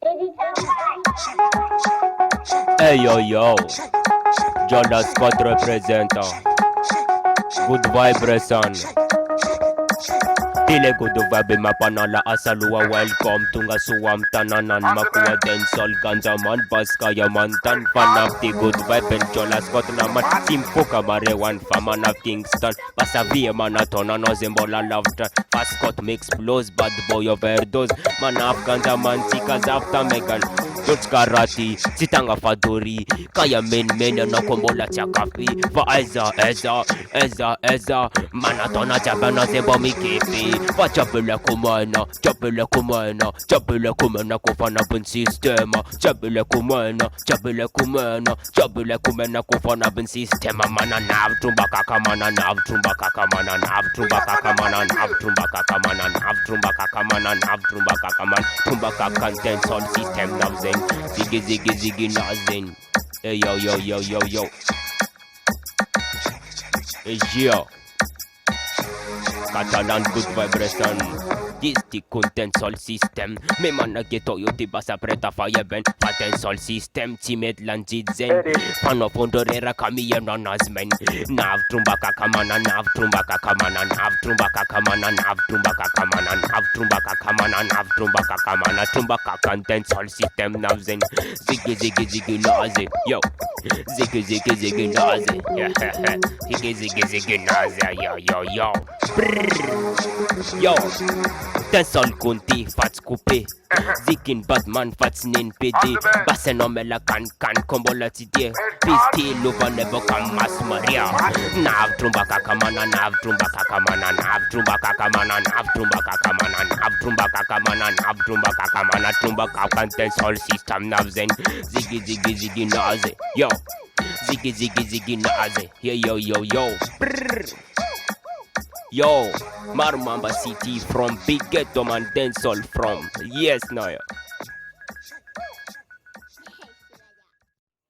Hey yo yo, Jola Scott representa Good Vibration. Dile good vibe mapanala asalua welcome tunga suwam tananan makuwa dancehall ganja man baskaya mantan fan of the good vibe and Jola Scott naman simpuka marewan faman of Kingston pasavie manatona no zembola laughter fast Scott mix blows bad boy overdose man of ganja man tikas after megal Dutch karati, sitanga fadori Kaya men na kombola chakafi Fa eza Manatona jabana zembo mikipi Fa chapele kumana Kufana bun sistema Chapele kumana Kufana bun sistema Mana nav trumba kakamana Nav trumba kakamana Trumba kakanten sol system nav zen Ziggy nazen. Hey yo. Hey yo. Catalan good vibration. This the content sol system. Me mana geto yo ti basa preta fire ben. Patent sol system. Timet landit zen. Fan of ondorera kami ya nanazmen. Nav trumba kakamana. Trumba kakanten sol system nav zen. Ziggy naze. Yo. Ziggy naze. Yeah. Ziggy naze. Yo. Yo. Dancehall kunti fats coupé Zikin Batman fats nin PD Bassen omela kan kombola tidie Pisti luva never kam mas Maria Nav trumba kakamana Trumba kakanten sol system nav zen Ziggy naze Yo Ziggy naze Yo Brrr. Yo, Marmamba City from Big Ghetto Man Dancehall from. Yes, no.